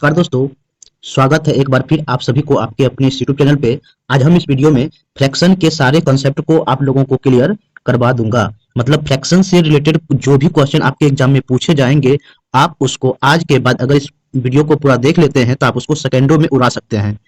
नमस्कार दोस्तों, स्वागत है एक बार फिर आप सभी को आपके अपने इस यूट्यूब चैनल पे। आज हम इस वीडियो में फ्रैक्शन के सारे कॉन्सेप्ट को आप लोगों को क्लियर करवा दूंगा। मतलब फ्रैक्शन से रिलेटेड जो भी क्वेश्चन आपके एग्जाम में पूछे जाएंगे, आप उसको आज के बाद अगर इस वीडियो को पूरा देख लेते हैं तो आप उसको सेकेंडों में उड़ा सकते हैं।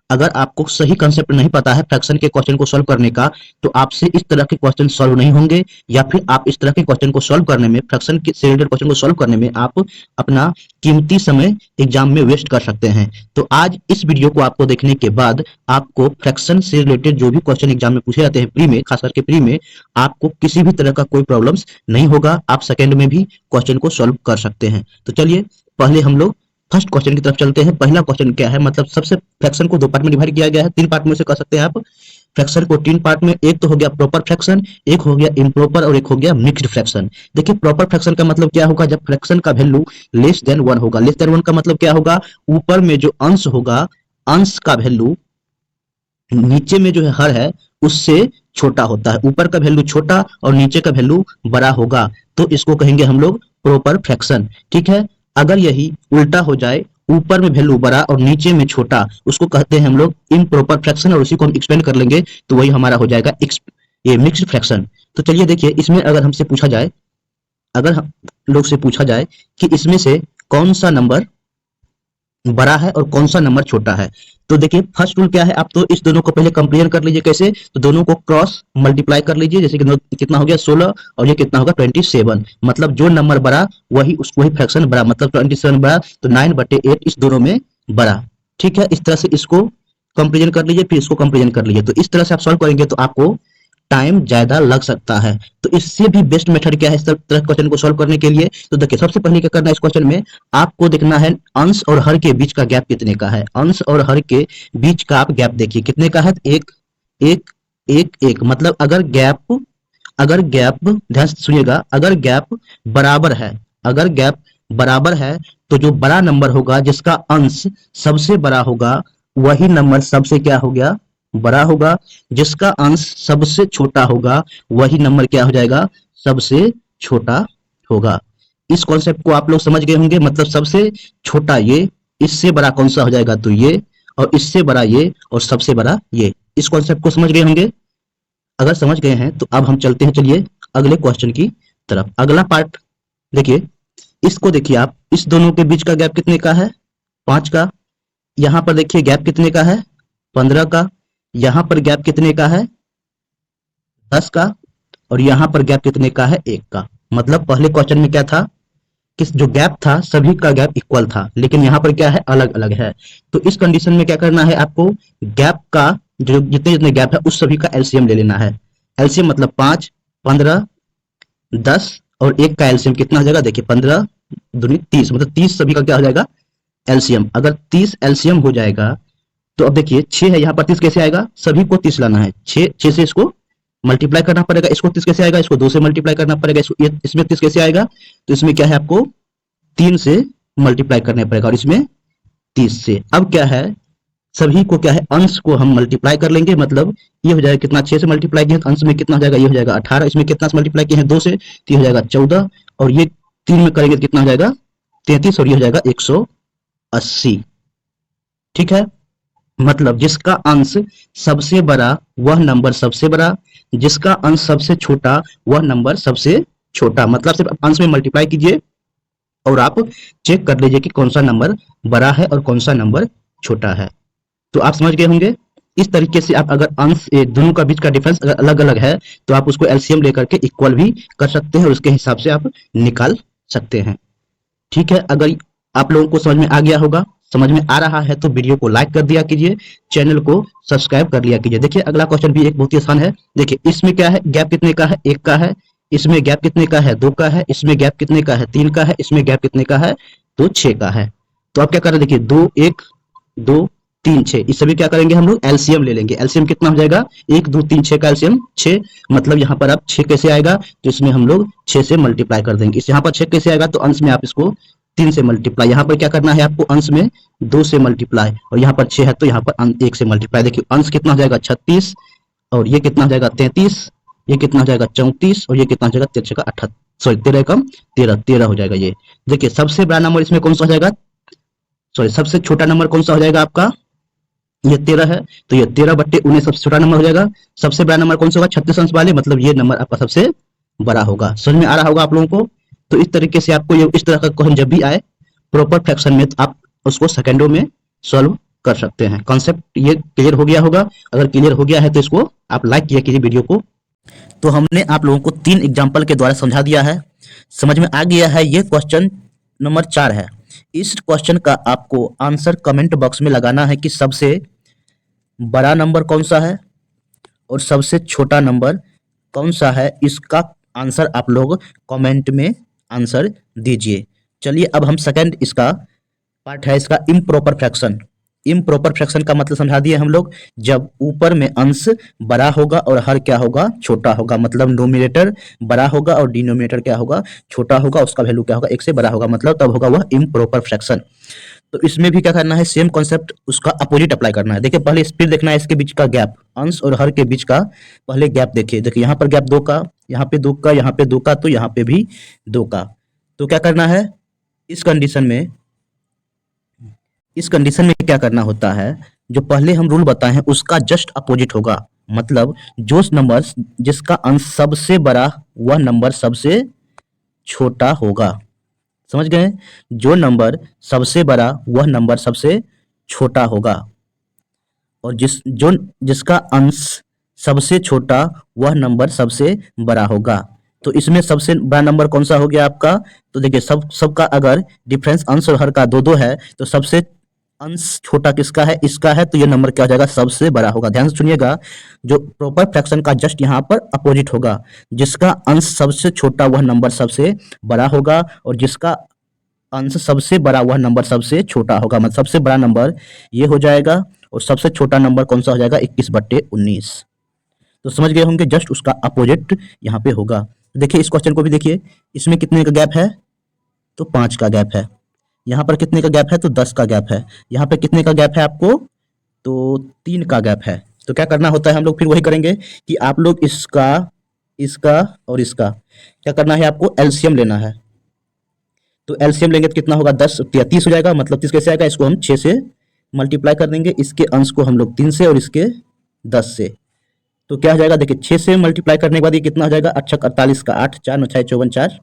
अगर आपको सही कंसेप्ट नहीं पता है फ्रैक्शन के क्वेश्चन को सॉल्व करने का, तो आपसे इस तरह के क्वेश्चन सॉल्व नहीं होंगे, या फिर आप इस तरह के क्वेश्चन को सॉल्व करने में, फ्रैक्शन के से रिलेटेड क्वेश्चन को सॉल्व करने में आप अपना कीमती समय एग्जाम में वेस्ट कर सकते हैं। तो आज इस वीडियो को आपको देखने के बाद आपको फ्रैक्शन से रिलेटेड जो भी क्वेश्चन एग्जाम में पूछे जाते हैं प्री में, खास करके प्री में, आपको किसी भी तरह का कोई प्रॉब्लम्स नहीं होगा। आप सेकेंड में भी क्वेश्चन को सॉल्व कर सकते हैं। तो चलिए पहले हम लोग फर्स्ट क्वेश्चन की तरफ चलते हैं। पहला क्वेश्चन क्या है, मतलब सबसे फ्रैक्शन को दो पार्ट में डिवाइड किया गया है, तीन पार्ट में से कर सकते हैं आप फ्रैक्शन को तीन पार्ट में। एक तो हो गया प्रॉपर फ्रैक्शन, एक हो गया इम्प्रॉपर और एक हो गया मिक्स्ड फ्रैक्शन। देखिए प्रॉपर फ्रैक्शन का मतलब क्या होगा, जब फ्रैक्शन का वैल्यू लेस देन 1 होगा। लेस देन 1 का मतलब क्या होगा, ऊपर में जो अंश होगा, अंश का वैल्यू नीचे में जो है हर है उससे छोटा होता है। ऊपर का वैल्यू छोटा और नीचे का वैल्यू बड़ा होगा, तो इसको कहेंगे हम लोग प्रॉपर फ्रैक्शन। ठीक है। अगर यही उल्टा हो जाए, ऊपर में वैल्यू बड़ा और नीचे में छोटा, उसको कहते हैं हम लोग इम्प्रॉपर फ्रैक्शन, और उसी को हम एक्सपेंड कर लेंगे तो वही हमारा हो जाएगा ये मिक्स्ड फ्रैक्शन। तो चलिए देखिए, इसमें अगर हमसे पूछा जाए, अगर हम लोग से पूछा जाए कि इसमें से कौन सा नंबर बड़ा है और कौन सा नंबर छोटा है, तो देखिए फर्स्ट रूल क्या है, आप तो इस दोनों को पहले कंपेयर कर लीजिए। कैसे, तो दोनों को क्रॉस मल्टीप्लाई कर लीजिए। जैसे कि कितना हो गया 16 और ये कितना होगा 27। मतलब जो नंबर बड़ा वही वही फ्रैक्शन बड़ा, मतलब 27 बड़ा तो 9/8 इस दोनों में बड़ा। ठीक है, इस तरह से इसको कंपेरिजन कर लीजिए, फिर इसको कंपेरिजन कर लीजिए। तो इस तरह से आप सॉल्व करेंगे तो आपको टाइम ज्यादा लग सकता है। तो इससे भी बेस्ट मेथड क्या है इस तरह क्वेश्चन को सॉल्व करने के लिए, तो देखिए सबसे पहले क्या करना है, इस क्वेश्चन में आपको देखना है अंश और हर के बीच का गैप कितने का है। अंश और हर के बीच का आप गैप देखिए कितने का है, एक एक एक एक। मतलब अगर गैप ध्यान से सुनिएगा, अगर गैप बराबर है, अगर गैप बराबर है तो जो बड़ा नंबर होगा, जिसका अंश सबसे बड़ा होगा, वही नंबर सबसे क्या हो गया, बड़ा होगा। जिसका अंश सबसे छोटा होगा वही नंबर क्या हो जाएगा, सबसे छोटा होगा। इस कॉन्सेप्ट को आप लोग समझ गए होंगे। मतलब सबसे छोटा ये, इससे बड़ा कौन सा हो जाएगा तो ये, और इससे बड़ा ये, और सबसे बड़ा ये। इस कॉन्सेप्ट को समझ गए होंगे। अगर समझ गए हैं तो अब हम चलते हैं, चलिए अगले क्वेश्चन की तरफ। अगला पार्ट देखिए, इसको देखिए आप, इस दोनों के बीच का गैप कितने का है, 5 का। यहां पर देखिए गैप कितने का है, 15 का। यहां पर गैप कितने का है, 10 का। और यहां पर गैप कितने का है, 1 का। मतलब पहले क्वेश्चन में क्या था कि जो गैप था सभी का गैप इक्वल था, लेकिन यहाँ पर क्या है, अलग अलग है। तो इस कंडीशन में क्या करना है आपको, गैप का जो जितने जितने गैप है उस सभी का एलसीएम ले लेना है। एलसीएम मतलब 5, 15, 10 और 1 का एलसीएम कितना हो जाएगा, देखिए 15 दूनी 30, मतलब 30 सभी का क्या हो जाएगा, एलसीएम। अगर 30 एलसीएम हो जाएगा तो अब देखिए 6 है, यहाँ पर 30 कैसे आएगा, सभी को 30 लाना है। 6 से इसको मल्टीप्लाई करना पड़ेगा, इसको 30 कैसे आएगा, इसको 2 से मल्टीप्लाई करना पड़ेगा। इसमें 30 कैसे आएगा, तो इसमें क्या है, आपको 3 से मल्टीप्लाई करना पड़ेगा, और इसमें 30 से। अब क्या है, सभी को क्या है, अंश को हम मल्टीप्लाई कर लेंगे। मतलब ये हो जाएगा कितना, 6 से मल्टीप्लाई किया तो अंश में कितना हो जाएगा, ये हो जाएगा 18। इसमें कितना से मल्टीप्लाई किए हैं, 2 से, तो ये हो जाएगा 14। और ये 3 में करेंगे तो कितना हो जाएगा, 33। और ये हो जाएगा 180। ठीक है। मतलब जिसका अंश सबसे बड़ा वह नंबर सबसे बड़ा, जिसका अंश सबसे छोटा वह नंबर सबसे छोटा। मतलब सिर्फ अंश में मल्टीप्लाई कीजिए और आप चेक कर लीजिए कि कौन सा नंबर बड़ा है और कौन सा नंबर छोटा है। तो आप समझ गए होंगे। इस तरीके से आप अगर अंश दोनों का बीच का डिफरेंस अगर अलग अलग है तो आप उसको एलसीएम लेकर के इक्वल भी कर सकते हैं और उसके हिसाब से आप निकाल सकते हैं। ठीक है। अगर आप लोगों को समझ में आ गया होगा, समझ में आ रहा है, तो वीडियो को लाइक कर दिया कीजिए, चैनल को सब्सक्राइब कर लिया कीजिए। देखिए अगला क्वेश्चन भी एक बहुत ही आसान है। देखिए इसमें क्या है, गैप कितने का है, 1 का है। इसमें गैप कितने का है, 2 का है। इसमें गैप कितने का है, 3 का है। इसमें गैप कितने का है, तो 6 का है। तो आप क्या कर रहे हैं, देखिए 2 1 2 3 6, इस सभी क्या करेंगे हम लोग, एलसीएम ले लेंगे। एलसीएम कितना हो जाएगा, 1 2 3 6 का एलसीएम 6। मतलब यहाँ पर आप 6 कैसे आएगा, तो इसमें हम लोग 6 से मल्टीप्लाई कर देंगे। इस यहाँ पर 6 कैसे आएगा, तो अंश में आप इसको 3 से मल्टीप्लाई, यहाँ पर क्या करना है आपको, अंश में 2 से मल्टीप्लाई, और यहाँ पर 6 है तो यहाँ पर 1 से मल्टीप्लाई। देखिए अंश कितना हो जाएगा 36, और ये कितना हो जाएगा 33, ये कितना हो जाएगा 34, और ये कितना हो जाएगा 13 का 18, सॉरी 13 कम 13 13 हो जाएगा ये। देखिए सबसे बड़ा नंबर इसमें कौन सा हो जाएगा, सॉरी सबसे छोटा नंबर कौन सा हो जाएगा आपका, ये 13 है, तो ये 13/19 सबसे छोटा नंबर हो जाएगा। सबसे बड़ा नंबर कौन सा होगा, 36 अंश वाले, मतलब ये नंबर आपका सबसे बड़ा होगा। समझ में आ रहा होगा आप लोगों को। तो इस तरीके से आपको ये इस तरह का क्वेश्चन जब भी आए प्रॉपर फ्रैक्शन में, तो आप उसको सेकंडों में सॉल्व कर सकते हैं। कॉन्सेप्ट ये क्लियर हो गया होगा। अगर क्लियर हो गया है तो इसको आप लाइक किया कीजिए वीडियो को। तो हमने आप लोगों को 3 एग्जाम्पल के द्वारा समझा दिया है, समझ में आ गया है। ये क्वेश्चन नंबर 4 है। इस क्वेश्चन का आपको आंसर कमेंट बॉक्स में लगाना है कि सबसे बड़ा नंबर कौन सा है और सबसे छोटा नंबर कौन सा है। इसका आंसर आप लोग कमेंट में आंसर दीजिए। चलिए अब हम सेकंड इसका पार्ट है, इसका इम्प्रॉपर फ्रैक्शन। इम्प्रॉपर फ्रैक्शन का मतलब समझा दिए हम लोग, जब ऊपर में अंश बड़ा होगा और हर क्या होगा, छोटा होगा। मतलब नोमिनेटर बड़ा होगा और डिनोमिनेटर क्या होगा, छोटा होगा। उसका वैल्यू क्या होगा, 1 से बड़ा होगा, मतलब तब होगा वह इम्प्रॉपर फ्रैक्शन। तो इसमें भी क्या करना है, सेम कॉन्सेप्ट उसका अपोजिट अप्लाई करना है। देखिए पहले स्पीड देखना है, इसके बीच का गैप, अंश और हर के बीच का पहले गैप देखिए। देखिए यहाँ पर गैप 2 का, यहाँ पे 2 का, यहाँ पे 2 का, तो यहाँ पे भी 2 का। तो क्या करना है इस कंडीशन में, क्या करना होता है, जो पहले हम रूल बताए हैं उसका जस्ट अपोजिट होगा। मतलब जो नंबर जिसका अंश सबसे बड़ा वह नंबर सबसे छोटा होगा। समझ गए, जो नंबर सबसे बड़ा वह नंबर सबसे छोटा होगा, और जिसका अंश सबसे छोटा वह नंबर सबसे बड़ा होगा। तो इसमें सबसे बड़ा नंबर कौन सा हो गया आपका, तो देखिए सबका अगर डिफरेंस अंश और हर का 2-2 है, तो सबसे अंश छोटा किसका है, इसका है। तो ये नंबर क्या हो जाएगा, सबसे बड़ा होगा। ध्यान से सुनिएगा, जो प्रॉपर फ्रैक्शन का जस्ट यहाँ पर अपोजिट होगा। जिसका अंश सबसे छोटा वह नंबर सबसे बड़ा होगा, और जिसका अंश सबसे बड़ा वह नंबर सबसे छोटा होगा। मतलब सबसे बड़ा नंबर ये हो जाएगा और सबसे छोटा नंबर कौन सा हो जाएगा, 21/19। तो समझ गए होंगे, जस्ट उसका अपोजिट यहाँ पे होगा। देखिए इस क्वेश्चन को भी देखिए, इसमें कितने का गैप है, तो 5 का गैप है। यहाँ पर कितने का गैप है, तो 10 का गैप है। यहाँ पे कितने का गैप है आपको, तो 3 का गैप है। तो क्या करना होता है, हम लोग फिर वही करेंगे कि आप लोग इसका, इसका और इसका क्या करना है, आपको एलसीएम लेना है। तो एलसीएम लेंगे तो कितना होगा, 10 या 30 हो जाएगा। मतलब 30 कैसे आएगा, इसको हम 6 से मल्टीप्लाई कर देंगे, इसके अंश को हम लोग 3 से और इसके 10 से। तो क्या हो जाएगा, देखिए 6 से मल्टीप्लाई करने के बाद ये कितना हो जाएगा, 8 48 का 8, 4 9 6 54, 4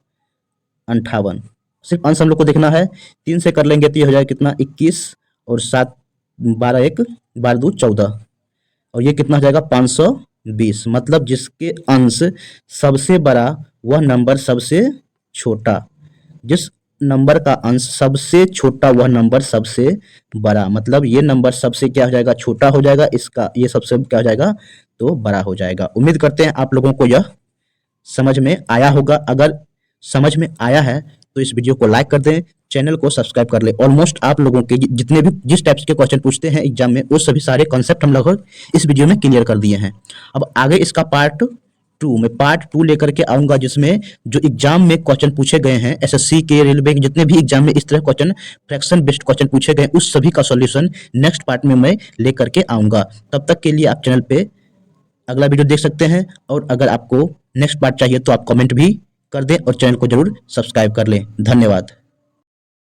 58। सिर्फ अंश हम लोग को देखना है। 3 से कर लेंगे तो ये हो जाएगा कितना, 21, और 7 12 1 12 2 14, और ये कितना हो जाएगा 520। मतलब जिसके अंश सबसे बड़ा वह नंबर सबसे छोटा, जिस नंबर का अंश सबसे छोटा वह नंबर सबसे बड़ा। मतलब ये नंबर सबसे क्या हो जाएगा, छोटा हो जाएगा, इसका ये सबसे क्या हो जाएगा, तो बड़ा हो जाएगा। उम्मीद करते हैं आप लोगों को यह समझ में आया होगा। अगर समझ में आया है तो इस वीडियो को लाइक कर दें, चैनल को सब्सक्राइब कर लें। ऑलमोस्ट आप लोगों के जितने भी जिस टाइप्स के क्वेश्चन पूछते हैं एग्जाम में, वो सभी सारे कॉन्सेप्ट हम लोग इस वीडियो में क्लियर कर दिए हैं। अब आगे इसका पार्ट टू लेकर के आऊंगा, जिसमें जो एग्जाम में क्वेश्चन पूछे गए हैं, एसएससी के, रेलवे के, जितने भी एग्जाम में इस तरह क्वेश्चन फ्रैक्शन बेस्ड क्वेश्चन पूछे गए, उस सभी का सॉल्यूशन नेक्स्ट पार्ट में मैं लेकर के आऊंगा। तब तक के लिए आप चैनल पे अगला वीडियो देख सकते हैं, और अगर आपको नेक्स्ट पार्ट चाहिए तो आप कमेंट भी कर दें और चैनल को जरूर सब्सक्राइब कर लें। धन्यवाद।